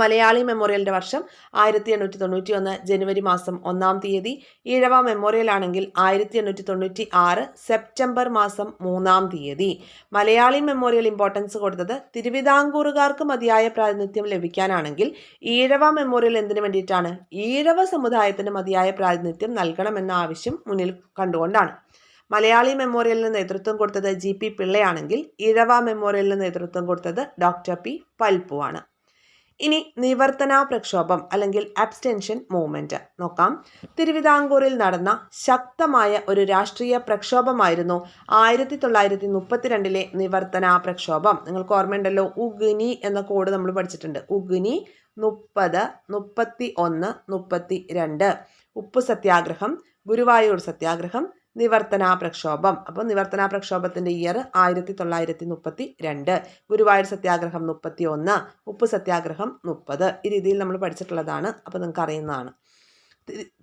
മലയാളി മെമ്മോറിയലിൻ്റെ വർഷം 1891 ജനുവരി മാസം 1-ാം തീയതി. ഈഴവ മെമ്മോറിയൽ ആണെങ്കിൽ 1896 സെപ്റ്റംബർ മാസം 3-ാം തീയതി. മലയാളി മെമ്മോറിയൽ ഇമ്പോർട്ടൻസ് കൊടുത്തത് തിരുവിതാംകൂറുകാർക്ക് മതിയായ പ്രാതിനിധ്യം ലഭിക്കാനാണെങ്കിൽ ഈഴവ മെമ്മോറിയൽ എന്തിനു വേണ്ടിയിട്ടാണ്? ഈഴവ സമുദായത്തിന് മതിയായ പ്രാതിനിധ്യം നൽകണമെന്ന ആവശ്യം മുന്നിൽ കണ്ടുകൊണ്ടാണ്. മലയാളി മെമ്മോറിയലിന് നേതൃത്വം കൊടുത്തത് GP പിള്ളയാണെങ്കിൽ ഈഴവ മെമ്മോറിയലിന് നേതൃത്വം കൊടുത്തത് ഡോക്ടർ P പൽപ്പുവാണ്. ഇനി നിവർത്തന പ്രക്ഷോഭം അല്ലെങ്കിൽ അബ്സ്റ്റൻഷൻ മൂവ്മെന്റ് നോക്കാം. തിരുവിതാംകൂറിൽ നടന്ന ശക്തമായ ഒരു രാഷ്ട്രീയ പ്രക്ഷോഭമായിരുന്നു 1932 നിവർത്തന പ്രക്ഷോഭം. നിങ്ങൾക്ക് ഓർമ്മയുണ്ടല്ലോ, ഉഗ്നി എന്ന കോഡ് നമ്മൾ പഠിച്ചിട്ടുണ്ട്. ഉഗ്നി 30, 31, 32. ഉപ്പു സത്യാഗ്രഹം, ഗുരുവായൂർ സത്യാഗ്രഹം, നിവർത്തന പ്രക്ഷോഭം. അപ്പോൾ നിവർത്തന പ്രക്ഷോഭത്തിന്റെ ഇയർ 1932, ഗുരുവായൂർ സത്യാഗ്രഹം 31, ഉപ്പു സത്യാഗ്രഹം 30. ഈ രീതിയിൽ നമ്മൾ പഠിച്ചിട്ടുള്ളതാണ്. അപ്പോൾ നിങ്ങൾക്ക് അറിയുന്നതാണ്.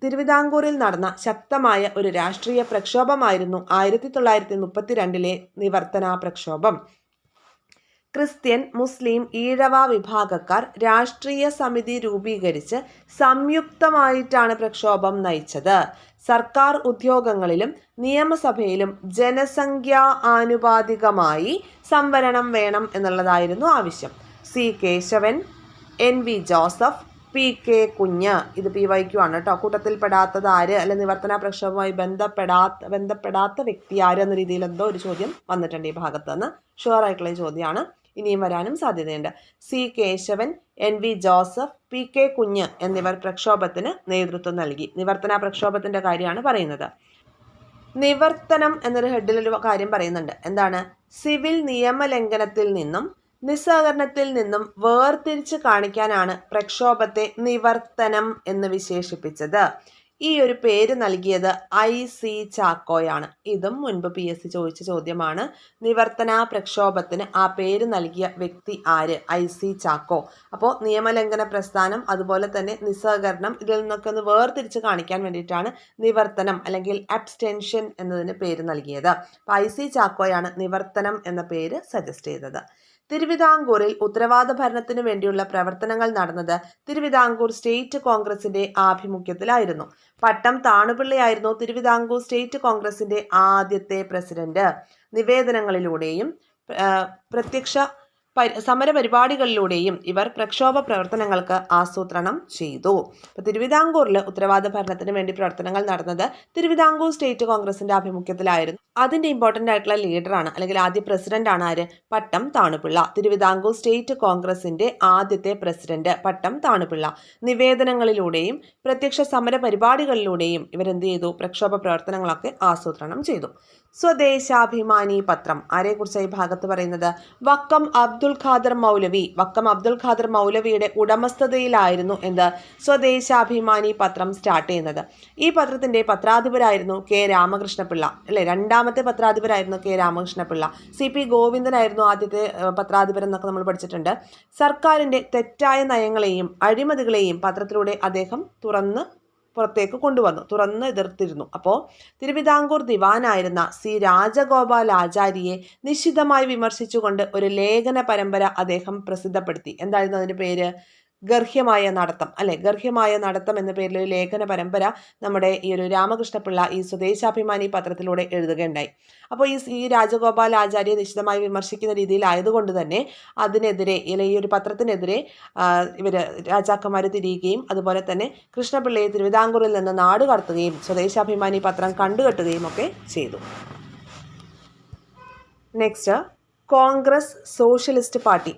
തിരുവിതാംകൂറിൽ നടന്ന ശക്തമായ ഒരു രാഷ്ട്രീയ പ്രക്ഷോഭമായിരുന്നു 1932 നിവർത്തന പ്രക്ഷോഭം. ക്രിസ്ത്യൻ, മുസ്ലിം, ഈഴവ വിഭാഗക്കാർ രാഷ്ട്രീയ സമിതി രൂപീകരിച്ച് സംയുക്തമായിട്ടാണ് പ്രക്ഷോഭം നയിച്ചത്. സർക്കാർ ഉദ്യോഗങ്ങളിലും നിയമസഭയിലും ജനസംഖ്യാ ആനുപാതികമായി സംവരണം വേണം എന്നുള്ളതായിരുന്നു ആവശ്യം. C. Kesavan, NV Joseph, PK Kunju, ഇത് PYQ ആണ് കേട്ടോ. കൂട്ടത്തിൽപ്പെടാത്തത് ആര്, അല്ലെ നിവർത്തന പ്രക്ഷോഭവുമായി ബന്ധപ്പെടാത്ത വ്യക്തി ആര് എന്ന രീതിയിൽ എന്തോ ഒരു ചോദ്യം വന്നിട്ടുണ്ട് ഈ ഭാഗത്ത് നിന്ന്. ഷുവർ ആയിട്ടുള്ള ചോദ്യമാണ്, ഇനിയും വരാനും സാധ്യതയുണ്ട്. C. Kesavan, NV Joseph, PK Kunju എന്നിവർ പ്രക്ഷോഭത്തിന് നേതൃത്വം നൽകി. നിവർത്തന പ്രക്ഷോഭത്തിന്റെ കാര്യമാണ് പറയുന്നത്. നിവർത്തനം എന്നൊരു ഹെഡിലൊരു കാര്യം പറയുന്നുണ്ട്. എന്താണ്? സിവിൽ നിയമലംഘനത്തിൽ നിന്നും നിസ്സഹകരണത്തിൽ നിന്നും വേർതിരിച്ച് കാണിക്കാനാണ് പ്രക്ഷോഭത്തെ നിവർത്തനം എന്ന് വിശേഷിപ്പിച്ചത്. ഈ ഒരു പേര് നൽകിയത് IC ചാക്കോയാണ്. ഇതും മുൻപ് PSC ചോദിച്ച ചോദ്യമാണ്. നിവർത്തന പ്രക്ഷോഭത്തിന് ആ പേര് നൽകിയ വ്യക്തി ആര്? IC ചാക്കോ. അപ്പോൾ നിയമലംഘന പ്രസ്ഥാനം അതുപോലെ തന്നെ നിസ്സഹകരണം ഇതിൽ നിന്നൊക്കെ ഒന്ന് വേർതിരിച്ച് കാണിക്കാൻ വേണ്ടിയിട്ടാണ് നിവർത്തനം അല്ലെങ്കിൽ അബ്സ്റ്റൻഷൻ എന്നതിന് പേര് നൽകിയത്. അപ്പോൾ IC ചാക്കോയാണ് നിവർത്തനം എന്ന പേര് സജസ്റ്റ് ചെയ്തത്. തിരുവിതാംകൂറിൽ ഉത്തരവാദ ഭരണത്തിന് വേണ്ടിയുള്ള പ്രവർത്തനങ്ങൾ നടന്നത് തിരുവിതാംകൂർ സ്റ്റേറ്റ് കോൺഗ്രസിന്റെ ആഭിമുഖ്യത്തിലായിരുന്നു. പട്ടം താണുപിള്ളയായിരുന്നു തിരുവിതാംകൂർ സ്റ്റേറ്റ് കോൺഗ്രസിന്റെ ആദ്യത്തെ പ്രസിഡന്റ്. നിവേദനങ്ങളിലൂടെയും പ്രത്യക്ഷ സമരപരിപാടികളിലൂടെയും ഇവർ പ്രക്ഷോഭ പ്രവർത്തനങ്ങൾക്ക് ആസൂത്രണം ചെയ്തു. അപ്പോൾ തിരുവിതാംകൂറിൽ ഉത്തരവാദ ഭരണത്തിന് വേണ്ടി പ്രവർത്തനങ്ങൾ നടന്നത് തിരുവിതാംകൂർ സ്റ്റേറ്റ് കോൺഗ്രസിന്റെ ആഭിമുഖ്യത്തിലായിരുന്നു. അതിന്റെ ഇമ്പോർട്ടൻ്റ് ആയിട്ടുള്ള ലീഡറാണ് അല്ലെങ്കിൽ ആദ്യ പ്രസിഡന്റ് ആണ് ആര്? പട്ടം താണുപിള്ള. തിരുവിതാംകൂർ സ്റ്റേറ്റ് കോൺഗ്രസിന്റെ ആദ്യത്തെ പ്രസിഡന്റ് പട്ടം താണുപിള്ള. നിവേദനങ്ങളിലൂടെയും പ്രത്യക്ഷ സമര പരിപാടികളിലൂടെയും ഇവരെന്ത് ചെയ്തു? പ്രക്ഷോഭ പ്രവർത്തനങ്ങളൊക്കെ ആസൂത്രണം ചെയ്തു. സ്വദേശാഭിമാനി പത്രം ആരെക്കുറിച്ചാണ് ഈ ഭാഗത്ത് പറയുന്നത്? വക്കം അബ്ദുൽ ഖാദർ മൗലവി. വക്കം അബ്ദുൽ ഖാദർ മൗലവിയുടെ ഉടമസ്ഥതയിലായിരുന്നു എന്ത്? സ്വദേശാഭിമാനി പത്രം സ്റ്റാർട്ട് ചെയ്യുന്നത്. ഈ പത്രത്തിന്റെ പത്രാധിപരായിരുന്നു K. രാമകൃഷ്ണപിള്ള അല്ലെ. രണ്ടാമത്തെ പത്രാധിപരായിരുന്നു K. രാമകൃഷ്ണപിള്ള. CP ഗോവിന്ദനായിരുന്നു ആദ്യത്തെ പത്രാധിപർ എന്നൊക്കെ നമ്മൾ പഠിച്ചിട്ടുണ്ട്. സർക്കാരിന്റെ തെറ്റായ നയങ്ങളെയും അഴിമതികളെയും പത്രത്തിലൂടെ അദ്ദേഹം തുറന്ന് എതിർത്തിരുന്നു. അപ്പോൾ തിരുവിതാംകൂർ ദിവാനായിരുന്ന C. രാജഗോപാലാചാരിയെ നിശിതമായി വിമർശിച്ചുകൊണ്ട് ഒരു ലേഖന പരമ്പര അദ്ദേഹം പ്രസിദ്ധപ്പെടുത്തി. എന്തായിരുന്നു അതിൻ്റെ പേര്? ഗർഹ്യമായ നടത്തം അല്ലെ. ഗർഹ്യമായ നടത്തം എന്ന പേരിൽ ഒരു ലേഖന പരമ്പര നമ്മുടെ ഈ ഒരു രാമകൃഷ്ണപിള്ള ഈ സ്വദേശാഭിമാനി പത്രത്തിലൂടെ എഴുതുകയുണ്ടായി. അപ്പോൾ ഈ രാജഗോപാലാചാര്യെ നിശിതമായി വിമർശിക്കുന്ന രീതിയിലായതുകൊണ്ട് തന്നെ അതിനെതിരെ ഈ ഒരു പത്രത്തിനെതിരെ ഇവർ രാജാക്കന്മാർ തിരിയുകയും അതുപോലെ തന്നെ കൃഷ്ണപിള്ളയെ തിരുവിതാംകൂറിൽ നിന്ന് നാട് കടത്തുകയും സ്വദേശാഭിമാനി പത്രം കണ്ടുകെട്ടുകയും ഒക്കെ ചെയ്തു. Next, Congress socialist party.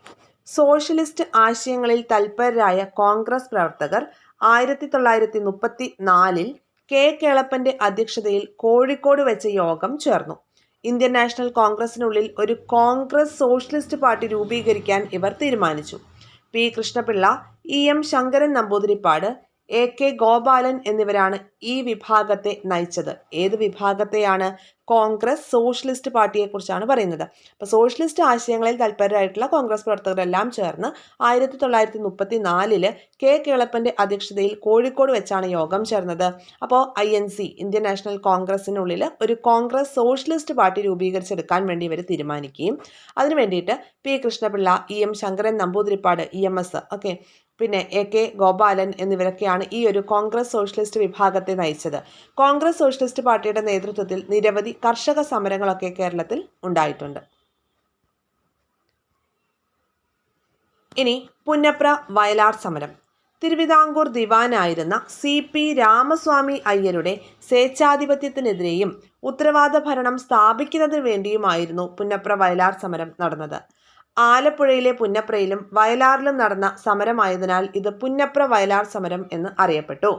Socialist ആശയങ്ങളിൽ തൽപരരായ കോൺഗ്രസ് പ്രവർത്തകർ 1934 K. കേളപ്പന്റെ അധ്യക്ഷതയിൽ കോഴിക്കോട് വെച്ച് യോഗം ചേർന്നു. ഇന്ത്യൻ നാഷണൽ കോൺഗ്രസിനുള്ളിൽ ഒരു കോൺഗ്രസ് സോഷ്യലിസ്റ്റ് പാർട്ടി രൂപീകരിക്കാൻ ഇവർ തീരുമാനിച്ചു. P. Krishnapillai, EM Sankaran Namboodiripad, AK Gopalan എന്നിവരാണ് ഈ വിഭാഗത്തെ നയിച്ചത്. ഏത് വിഭാഗത്തെയാണ്? കോൺഗ്രസ് സോഷ്യലിസ്റ്റ് പാർട്ടിയെക്കുറിച്ചാണ് പറയുന്നത്. അപ്പോൾ സോഷ്യലിസ്റ്റ് ആശയങ്ങളിൽ തൽപരരായിട്ടുള്ള കോൺഗ്രസ് പ്രവർത്തകരെല്ലാം ചേർന്ന് 1934 K. കേളപ്പന്റെ അധ്യക്ഷതയിൽ കോഴിക്കോട് വെച്ചാണ് യോഗം ചേർന്നത്. അപ്പോൾ INC ഇന്ത്യൻ നാഷണൽ കോൺഗ്രസിനുള്ളിൽ ഒരു കോൺഗ്രസ് സോഷ്യലിസ്റ്റ് പാർട്ടി രൂപീകരിച്ചെടുക്കാൻ വേണ്ടി ഇവർ തീരുമാനിക്കുകയും അതിനു വേണ്ടിയിട്ട് P. Krishnapillai, EM Sankaran Namboodiripad, EMS പിന്നെ AK ഗോപാലൻ എന്നിവരൊക്കെയാണ് ഈ ഒരു കോൺഗ്രസ് സോഷ്യലിസ്റ്റ് വിഭാഗത്തെ നയിച്ചത്. കോൺഗ്രസ് സോഷ്യലിസ്റ്റ് പാർട്ടിയുടെ നേതൃത്വത്തിൽ നിരവധി കർഷക സമരങ്ങളൊക്കെ കേരളത്തിൽ ഉണ്ടായിട്ടുണ്ട്. ഇനി പുന്നപ്ര വയലാർ സമരം. തിരുവിതാംകൂർ ദിവാനായിരുന്ന CP രാമസ്വാമി അയ്യരുടെ സ്വേച്ഛാധിപത്യത്തിനെതിരെയും ഉത്തരവാദ ഭരണം സ്ഥാപിക്കുന്നതിനു വേണ്ടിയുമായിരുന്നു പുന്നപ്ര വയലാർ സമരം നടന്നത്. ആലപ്പുഴയിലെ പുന്നപ്രയിലും വയലാറിലും നടന്ന സമരമായതിനാൽ ഇത് പുന്നപ്ര വയലാർ സമരം എന്ന് അറിയപ്പെട്ടു.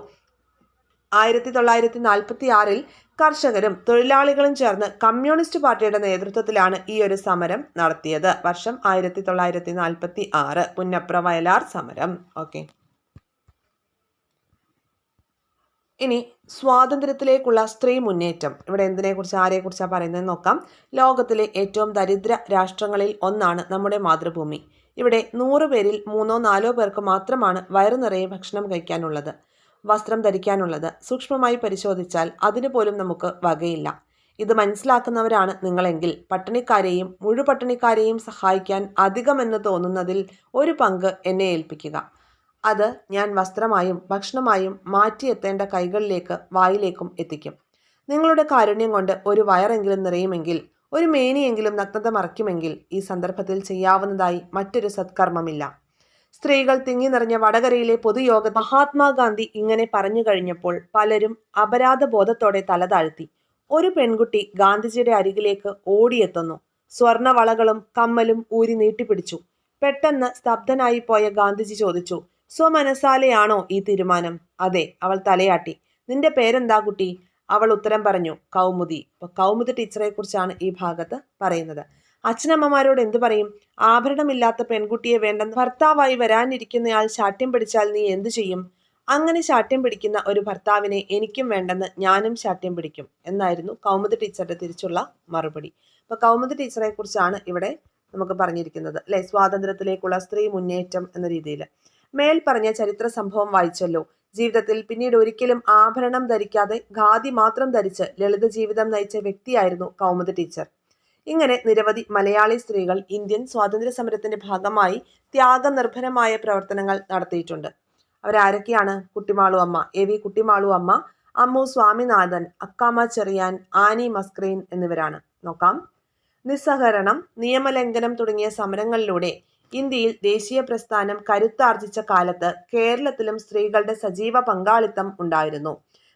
1946 കർഷകരും തൊഴിലാളികളും ചേർന്ന് കമ്മ്യൂണിസ്റ്റ് പാർട്ടിയുടെ നേതൃത്വത്തിലാണ് ഈ ഒരു സമരം നടത്തിയത്. വർഷം 1946 പുന്നപ്ര വയലാർ സമരം. ഓക്കെ. ഇനി സ്വാതന്ത്ര്യത്തിലേക്കുള്ള സ്ത്രീ മുന്നേറ്റം. ഇവിടെ എന്തിനെക്കുറിച്ച് ആരെക്കുറിച്ചാണ് പറയുന്നത് നോക്കാം. ലോകത്തിലെ ഏറ്റവും ദരിദ്ര രാഷ്ട്രങ്ങളിൽ ഒന്നാണ് നമ്മുടെ മാതൃഭൂമി. ഇവിടെ 100 പേരിൽ 3-4 പേർക്ക് മാത്രമാണ് വയറു നിറയെ ഭക്ഷണം കഴിക്കാനുള്ളത്, വസ്ത്രം ധരിക്കാനുള്ളത്. സൂക്ഷ്മമായി പരിശോധിച്ചാൽ അതിനു പോലും നമുക്ക് വകയില്ല. ഇത് മനസ്സിലാക്കുന്നവരാണ് നിങ്ങളെങ്കിൽ പട്ടിണിക്കാരെയും മുഴുപട്ടിണിക്കാരെയും സഹായിക്കാൻ അധികമെന്ന് തോന്നുന്നതിൽ ഒരു പങ്ക് എന്നെ ഏൽപ്പിക്കുക. അത് ഞാൻ വസ്ത്രമായും ഭക്ഷണമായും മാറ്റിയെത്തേണ്ട കൈകളിലേക്ക് വായിലേക്കും എത്തിക്കും. നിങ്ങളുടെ കാരുണ്യം കൊണ്ട് ഒരു വയറെങ്കിലും നിറയുമെങ്കിൽ, ഒരു മേനിയെങ്കിലും നഗ്നത മറയ്ക്കുമെങ്കിൽ ഈ സന്ദർഭത്തിൽ ചെയ്യാവുന്നതായി മറ്റൊരു സത്കർമ്മമില്ല. സ്ത്രീകൾ തിങ്ങി നിറഞ്ഞ വടകരയിലെ പൊതുയോഗ മഹാത്മാഗാന്ധി ഇങ്ങനെ പറഞ്ഞു കഴിഞ്ഞപ്പോൾ പലരും അപരാധബോധത്തോടെ തലതാഴ്ത്തി. ഒരു പെൺകുട്ടി ഗാന്ധിജിയുടെ അരികിലേക്ക് ഓടിയെത്തുന്നു. സ്വർണവളകളും കമ്മലും ഊരി നീട്ടിപ്പിടിച്ചു. പെട്ടെന്ന് സ്തബ്ധനായി പോയ ഗാന്ധിജി ചോദിച്ചു, സ്വമനസാലെയാണോ ഈ തീരുമാനം? അതെ, അവൾ തലയാട്ടി. നിന്റെ പേരെന്താ കുട്ടി? അവൾ ഉത്തരം പറഞ്ഞു, കൗമുദി. അപ്പൊ കൗമുദി ടീച്ചറെ കുറിച്ചാണ് ഈ ഭാഗത്ത് പറയുന്നത്. അച്ഛനമ്മമാരോട് എന്തു പറയും? ആഭരണമില്ലാത്ത പെൺകുട്ടിയെ വേണ്ടെന്ന് ഭർത്താവായി വരാനിരിക്കുന്നയാൾ ശാഠ്യം പിടിച്ചാൽ നീ എന്തു ചെയ്യും? അങ്ങനെ ശാഠ്യം പിടിക്കുന്ന ഒരു ഭർത്താവിനെ എനിക്കും വേണ്ടെന്ന് ഞാനും ശാഠ്യം പിടിക്കും എന്നായിരുന്നു കൗമുദി ടീച്ചറുടെ തിരിച്ചുള്ള മറുപടി. അപ്പൊ കൗമുദി ടീച്ചറെ കുറിച്ചാണ് ഇവിടെ നമുക്ക് പറഞ്ഞിരിക്കുന്നത് അല്ലെ, സ്വാതന്ത്ര്യത്തിലേക്കുള്ള സ്ത്രീ മുന്നേറ്റം എന്ന രീതിയിൽ. മേൽ പറഞ്ഞ ചരിത്ര സംഭവം വായിച്ചല്ലോ. ജീവിതത്തിൽ പിന്നീട് ഒരിക്കലും ആഭരണം ധരിക്കാതെ ഖാദി മാത്രം ധരിച്ച് ലളിത ജീവിതം നയിച്ച വ്യക്തിയായിരുന്നു കൗമുദി ടീച്ചർ. ഇങ്ങനെ നിരവധി മലയാളി സ്ത്രീകൾ ഇന്ത്യൻ സ്വാതന്ത്ര്യ സമരത്തിന്റെ ഭാഗമായി ത്യാഗനിർഭരമായ പ്രവർത്തനങ്ങൾ നടത്തിയിട്ടുണ്ട്. അവരാരൊക്കെയാണ്? കുട്ടിമാളു അമ്മ, AV കുട്ടിമാളു അമ്മ, അമ്മു സ്വാമിനാഥൻ, അക്കാമ ചെറിയാൻ, ആനി മസ്ക്രീൻ എന്നിവരാണ്. നോക്കാം. നിസ്സഹകരണം, നിയമലംഘനം തുടങ്ങിയ സമരങ്ങളിലൂടെ ഇന്ത്യയിൽ ദേശീയ പ്രസ്ഥാനം കരുത്താർജിച്ച കാലത്ത് കേരളത്തിലും സ്ത്രീകളുടെ സജീവ പങ്കാളിത്തം ഉണ്ടായിരുന്നു.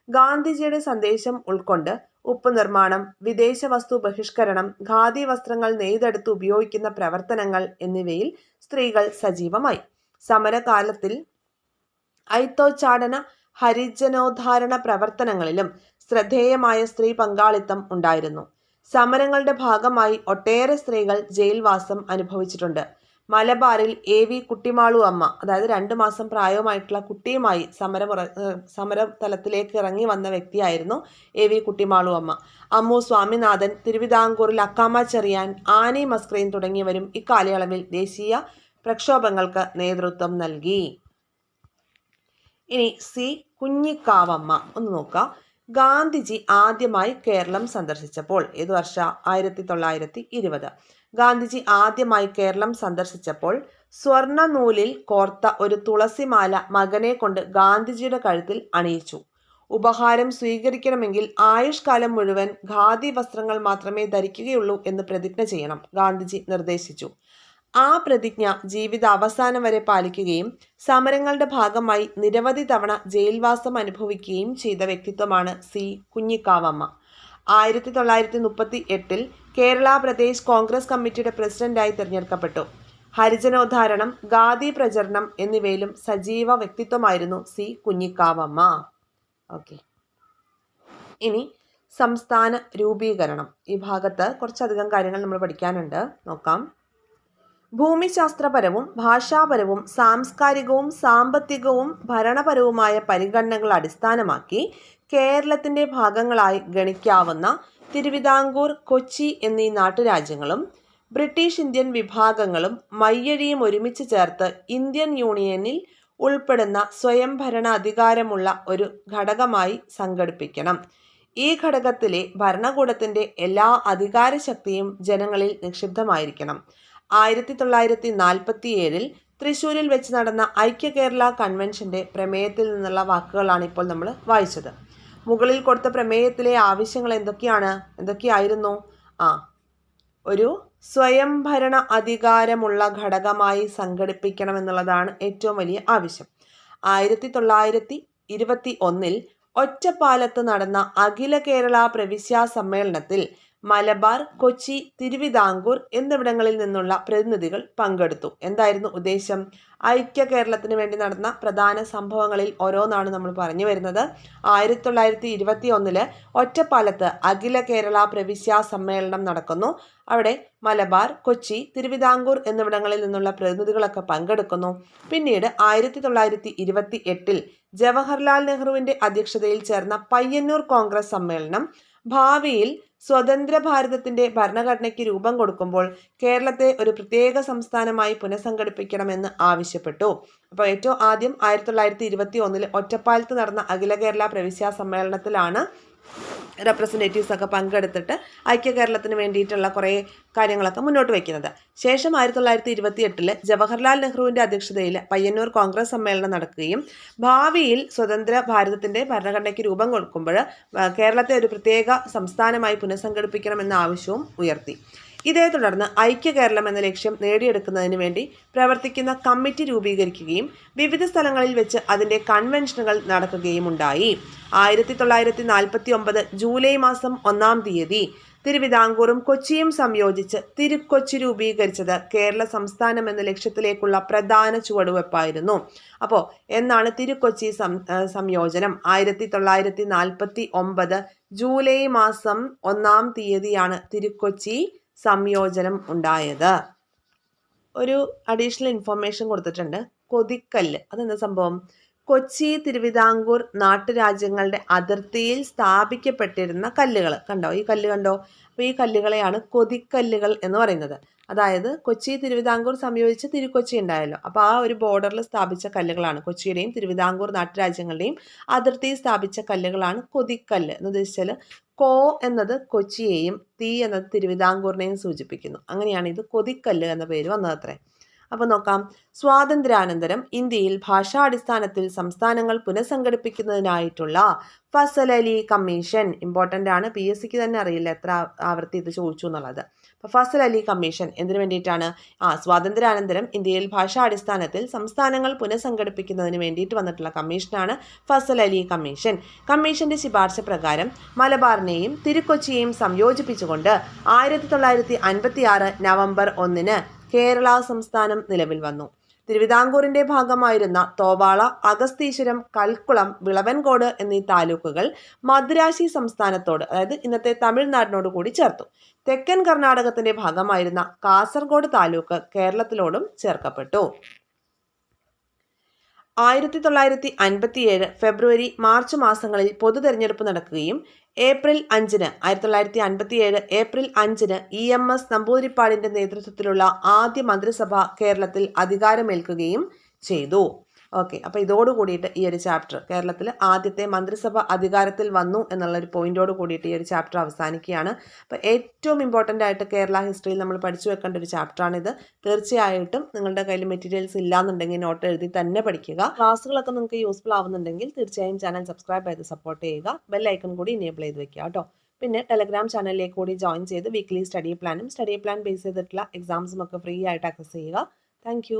ഗാന്ധിജിയുടെ സന്ദേശം ഉൾക്കൊണ്ട് ഉപ്പ് നിർമ്മാണം, വിദേശ വസ്തു ബഹിഷ്കരണം, ഖാദി വസ്ത്രങ്ങൾ നെയ്തെടുത്ത് ഉപയോഗിക്കുന്ന പ്രവർത്തനങ്ങൾ എന്നിവയിൽ സ്ത്രീകൾ സജീവമായി. സമരകാലത്തിൽ ഐത്തോച്ചാടന, ഹരിജനോദ്ധാരണ പ്രവർത്തനങ്ങളിലും ശ്രദ്ധേയമായ സ്ത്രീ പങ്കാളിത്തം ഉണ്ടായിരുന്നു. സമരങ്ങളുടെ ഭാഗമായി ഒട്ടേറെ സ്ത്രീകൾ ജയിൽവാസം അനുഭവിച്ചിട്ടുണ്ട്. മലബാറിൽ AV കുട്ടിമാളു അമ്മ, അതായത് 2 മാസം പ്രായവുമായിട്ടുള്ള കുട്ടിയുമായി സമരതലത്തിലേക്ക് ഇറങ്ങി വന്ന വ്യക്തിയായിരുന്നു AV കുട്ടിമാളു അമ്മ. അമ്മു സ്വാമിനാഥൻ, തിരുവിതാംകൂറിൽ അക്കാമ ചെറിയാൻ, ആനി മസ്ക്രീൻ തുടങ്ങിയവരും ഇക്കാലയളവിൽ ദേശീയ പ്രക്ഷോഭങ്ങൾക്ക് നേതൃത്വം നൽകി. ഇനി C കുഞ്ഞിക്കാവമ്മ ഒന്ന് നോക്കുക. ഗാന്ധിജി ആദ്യമായി കേരളം സന്ദർശിച്ചപ്പോൾ, ഏതു വർഷ? 1920. ഗാന്ധിജി ആദ്യമായി കേരളം സന്ദർശിച്ചപ്പോൾ സ്വർണ്ണ നൂലിൽ കോർത്ത ഒരു തുളസിമാല മകനെ കൊണ്ട് ഗാന്ധിജിയുടെ കഴുത്തിൽ അണിയിച്ചു. ഉപഹാരം സ്വീകരിക്കണമെങ്കിൽ ആയുഷ്കാലം മുഴുവൻ ഖാദി വസ്ത്രങ്ങൾ മാത്രമേ ധരിക്കുകയുള്ളൂ എന്ന് പ്രതിജ്ഞ ചെയ്യണം ഗാന്ധിജി നിർദ്ദേശിച്ചു. ആ പ്രതിജ്ഞ ജീവിത അവസാനം വരെ പാലിക്കുകയും സമരങ്ങളുടെ ഭാഗമായി നിരവധി തവണ ജയിൽവാസം അനുഭവിക്കുകയും ചെയ്ത വ്യക്തിത്വമാണ് C കുഞ്ഞിക്കാവമ്മ. 1938 കേരള പ്രദേശ് കോൺഗ്രസ് കമ്മിറ്റിയുടെ പ്രസിഡന്റായി തിരഞ്ഞെടുക്കപ്പെട്ടു. ഹരിജനോദ്ധാരണം, ഖാദി പ്രചരണം എന്നിവയിലും സജീവ വ്യക്തിത്വമായിരുന്നു C കുഞ്ഞിക്കാവമ്മ. ഓക്കെ. ഇനി സംസ്ഥാന രൂപീകരണം. ഈ ഭാഗത്ത് കുറച്ചധികം കാര്യങ്ങൾ നമ്മൾ പഠിക്കാനുണ്ട്. നോക്കാം. ഭൂമിശാസ്ത്രപരവും ഭാഷാപരവും സാംസ്കാരികവും സാമ്പത്തികവും ഭരണപരവുമായ പരിഗണനകൾ അടിസ്ഥാനമാക്കി കേരളത്തിൻ്റെ ഭാഗങ്ങളായി ഗണിക്കാവുന്ന തിരുവിതാംകൂർ, കൊച്ചി എന്നീ നാട്ടുരാജ്യങ്ങളും ബ്രിട്ടീഷ് ഇന്ത്യൻ വിഭാഗങ്ങളും മയ്യഴിയും ഒരുമിച്ച് ചേർത്ത് ഇന്ത്യൻ യൂണിയനിൽ ഉൾപ്പെടുന്ന സ്വയംഭരണ അധികാരമുള്ള ഒരു ഘടകമായി സംഘടിപ്പിക്കണം. ഈ ഘടകത്തിലെ ഭരണകൂടത്തിൻ്റെ എല്ലാ അധികാരശക്തിയും ജനങ്ങളിൽ നിക്ഷിപ്തമായിരിക്കണം. 1947 തൃശ്ശൂരിൽ വെച്ച് നടന്ന ഐക്യ കേരള കൺവെൻഷന്റെ പ്രമേയത്തിൽ നിന്നുള്ള വാക്കുകളാണ് ഇപ്പോൾ നമ്മൾ വായിച്ചത്. മുകളിൽ കൊടുത്ത പ്രമേയത്തിലെ ആവശ്യങ്ങൾ എന്തൊക്കെയായിരുന്നു? ഒരു സ്വയംഭരണ അധികാരമുള്ള ഘടകമായി സംഘടിപ്പിക്കണമെന്നുള്ളതാണ് ഏറ്റവും വലിയ ആവശ്യം. 1921 ഒറ്റപ്പാലത്ത് നടന്ന അഖില കേരള പ്രവിശ്യാ സമ്മേളനത്തിൽ മലബാർ, കൊച്ചി, തിരുവിതാംകൂർ എന്നിവിടങ്ങളിൽ നിന്നുള്ള പ്രതിനിധികൾ പങ്കെടുത്തു. എന്തായിരുന്നു ഉദ്ദേശം? ഐക്യ കേരളത്തിന് വേണ്ടി നടന്ന പ്രധാന സംഭവങ്ങളിൽ ഓരോന്നാണ് നമ്മൾ പറഞ്ഞു വരുന്നത്. 1921 ഒറ്റപ്പാലത്ത് അഖില കേരള പ്രവിശ്യാ സമ്മേളനം നടക്കുന്നു. അവിടെ മലബാർ, കൊച്ചി, തിരുവിതാംകൂർ എന്നിവിടങ്ങളിൽ നിന്നുള്ള പ്രതിനിധികളൊക്കെ പങ്കെടുക്കുന്നു. പിന്നീട് 1928 ജവഹർലാൽ നെഹ്റുവിന്റെ അധ്യക്ഷതയിൽ ചേർന്ന പയ്യന്നൂർ കോൺഗ്രസ് സമ്മേളനം ഭാവിയിൽ സ്വതന്ത്ര ഭാരതത്തിന്റെ ഭരണഘടനയ്ക്ക് രൂപം കൊടുക്കുമ്പോൾ കേരളത്തെ ഒരു പ്രത്യേക സംസ്ഥാനമായി പുനഃസംഘടിപ്പിക്കണമെന്ന് ആവശ്യപ്പെട്ടു. അപ്പോൾ ഏറ്റവും ആദ്യം 1921 ഒറ്റപ്പാലത്ത് നടന്ന അഖില കേരള പ്രവിശ്യാ സമ്മേളനത്തിലാണ് റെപ്രസെൻറ്റേറ്റീവ്സ് ഒക്കെ പങ്കെടുത്തിട്ട് ഐക്യ കേരളത്തിന് വേണ്ടിയിട്ടുള്ള കുറേ കാര്യങ്ങളൊക്കെ മുന്നോട്ട് വയ്ക്കുന്നത്. ശേഷം 1928 ജവഹർലാൽ നെഹ്റുവിൻ്റെ അധ്യക്ഷതയിൽ പയ്യന്നൂർ കോൺഗ്രസ് സമ്മേളനം നടക്കുകയും ഭാവിയിൽ സ്വതന്ത്ര ഭാരതത്തിൻ്റെ ഭരണഘടനയ്ക്ക് രൂപം കൊടുക്കുമ്പോൾ കേരളത്തെ ഒരു പ്രത്യേക സംസ്ഥാനമായി പുനഃസംഘടിപ്പിക്കണമെന്ന ആവശ്യവും ഉയർത്തി. ഇതേ തുടർന്ന് ഐക്യ കേരളം എന്ന ലക്ഷ്യം നേടിയെടുക്കുന്നതിന് വേണ്ടി പ്രവർത്തിക്കുന്ന കമ്മിറ്റി രൂപീകരിക്കുകയും വിവിധ സ്ഥലങ്ങളിൽ വെച്ച് അതിൻ്റെ കൺവെൻഷനുകൾ നടക്കുകയും ഉണ്ടായി. 1949 ജൂലൈ മാസം 1-ാം തീയതി തിരുവിതാംകൂറും കൊച്ചിയും സംയോജിച്ച് തിരുക്കൊച്ചി രൂപീകരിച്ചത് കേരള സംസ്ഥാനം എന്ന ലക്ഷ്യത്തിലേക്കുള്ള പ്രധാന ചുവടുവെപ്പായിരുന്നു. അപ്പോൾ എന്നാണ് തിരുക്കൊച്ചി സംയോജനം? 1949 ജൂലൈ മാസം 1-ാം തീയതിയാണ് തിരുക്കൊച്ചി സംയോജനം ഉണ്ടായത്. ഒരു അഡീഷണൽ ഇൻഫർമേഷൻ കൊടുത്തിട്ടുണ്ട്. കൊതിക്കല്ല് അതെന്താ സംഭവം? കൊച്ചി, തിരുവിതാംകൂർ നാട്ടുരാജ്യങ്ങളുടെ അതിർത്തിയിൽ സ്ഥാപിക്കപ്പെട്ടിരുന്ന കല്ലുകൾ കണ്ടോ? ഈ കല്ല് കണ്ടോ? അപ്പോൾ ഈ കല്ലുകളെയാണ് കൊതിക്കല്ലുകൾ എന്ന് പറയുന്നത്. അതായത് കൊച്ചി, തിരുവിതാംകൂർ സംയോജിച്ച് തിരുക്കൊച്ചി ഉണ്ടായല്ലോ. അപ്പോൾ ആ ഒരു ബോർഡറിൽ സ്ഥാപിച്ച കല്ലുകളാണ്, കൊച്ചിയുടെയും തിരുവിതാംകൂർ നാട്ടുരാജ്യങ്ങളുടെയും അതിർത്തിയിൽ സ്ഥാപിച്ച കല്ലുകളാണ് കൊതിക്കല്ല്. എന്ന് ഉദ്ദേശിച്ചാൽ കോ എന്നത് കൊച്ചിയെയും തീ എന്നത് തിരുവിതാംകൂറിനെയും സൂചിപ്പിക്കുന്നു. അങ്ങനെയാണ് ഇത് കൊതിക്കല്ല് എന്ന പേര് വന്നതത്രേ. അപ്പോൾ നോക്കാം. സ്വാതന്ത്ര്യാനന്തരം ഇന്ത്യയിൽ ഭാഷാടിസ്ഥാനത്തിൽ സംസ്ഥാനങ്ങൾ പുനഃസംഘടിപ്പിക്കുന്നതിനായിട്ടുള്ള ഫസൽ അലി കമ്മീഷൻ ഇമ്പോർട്ടൻ്റ് ആണ്. PSCക്ക് തന്നെ അറിയില്ല എത്ര ആവർത്തി ഇത് ചോദിച്ചു എന്നുള്ളത്. അപ്പോൾ ഫസൽ അലി കമ്മീഷൻ എന്തിനു വേണ്ടിയിട്ടാണ്? സ്വാതന്ത്ര്യാനന്തരം ഇന്ത്യയിൽ ഭാഷാടിസ്ഥാനത്തിൽ സംസ്ഥാനങ്ങൾ പുനഃസംഘടിപ്പിക്കുന്നതിന് വേണ്ടിയിട്ട് വന്നിട്ടുള്ള കമ്മീഷനാണ് ഫസൽ അലി കമ്മീഷൻ. കമ്മീഷന്റെ ശുപാർശ പ്രകാരം മലബാറിനെയും തിരുക്കൊച്ചിയെയും സംയോജിപ്പിച്ചുകൊണ്ട് 1956 നവംബർ 1 കേരള സംസ്ഥാനം നിലവിൽ വന്നു. തിരുവിതാംകൂറിന്റെ ഭാഗമായിരുന്ന തോവാള, അഗസ്തീശ്വരം, കൽക്കുളം, വിളവൻകോട് എന്നീ താലൂക്കുകൾ മദ്രാശി സംസ്ഥാനത്തോട്, അതായത് ഇന്നത്തെ തമിഴ്നാടിനോട് കൂടി ചേർത്തു. തെക്കൻ കർണാടകത്തിന്റെ ഭാഗമായിരുന്ന കാസർഗോഡ് താലൂക്ക് കേരളത്തിലോടും ചേർക്കപ്പെട്ടു. 1957 ഫെബ്രുവരി, മാർച്ച് മാസങ്ങളിൽ പൊതു തെരഞ്ഞെടുപ്പ് നടക്കുകയും ഏപ്രിൽ 5-ന് EMS നമ്പൂതിരിപ്പാടിന്റെ നേതൃത്വത്തിലുള്ള ആദ്യ മന്ത്രിസഭ കേരളത്തിൽ അധികാരമേൽക്കുകയും ചെയ്തു. ഓക്കെ, അപ്പോൾ ഇതോട് കൂടിയിട്ട് ഈ ഒരു ചാപ്റ്റർ, കേരളത്തിൽ ആദ്യത്തെ മന്ത്രിസഭ അധികാരത്തിൽ വന്നു എന്നുള്ളൊരു പോയിന്റോട് കൂടിയിട്ട് ഈ ഒരു ചാപ്റ്റർ അവസാനിക്കുകയാണ്. അപ്പോൾ ഏറ്റവും ഇമ്പോർട്ടൻ്റ് ആയിട്ട് കേരള ഹിസ്റ്ററിയിൽ നമ്മൾ പഠിച്ചു വെക്കേണ്ട ഒരു ചാപ്റ്ററാണിത്. തീർച്ചയായിട്ടും നിങ്ങളുടെ കയ്യിൽ മെറ്റീരിയൽസ് ഇല്ലാന്നുണ്ടെങ്കിൽ നോട്ട് എഴുതി തന്നെ പഠിക്കുക. ക്ലാസ്സുകളൊക്കെ നിങ്ങൾക്ക് യൂസ്ഫുൾ ആവുന്നുണ്ടെങ്കിൽ തീർച്ചയായും ചാനൽ സബ്സ്ക്രൈബ് ചെയ്ത് സപ്പോർട്ട് ചെയ്യുക. ബെൽ ഐക്കൺ കൂടി എനേബിൾ ചെയ്ത് വെക്കുക കേട്ടോ. പിന്നെ ടെലഗ്രാം ചാനലിലേക്ക് കൂടി ജോയിൻ ചെയ്ത് വീക്ക്ലി സ്റ്റഡി പ്ലാനും സ്റ്റഡി പ്ലാൻ ബേസ് ചെയ്തിട്ടുള്ള എക്സാംസും ഒക്കെ ഫ്രീ ആയിട്ട് ആക്സസ് ചെയ്യുക. താങ്ക്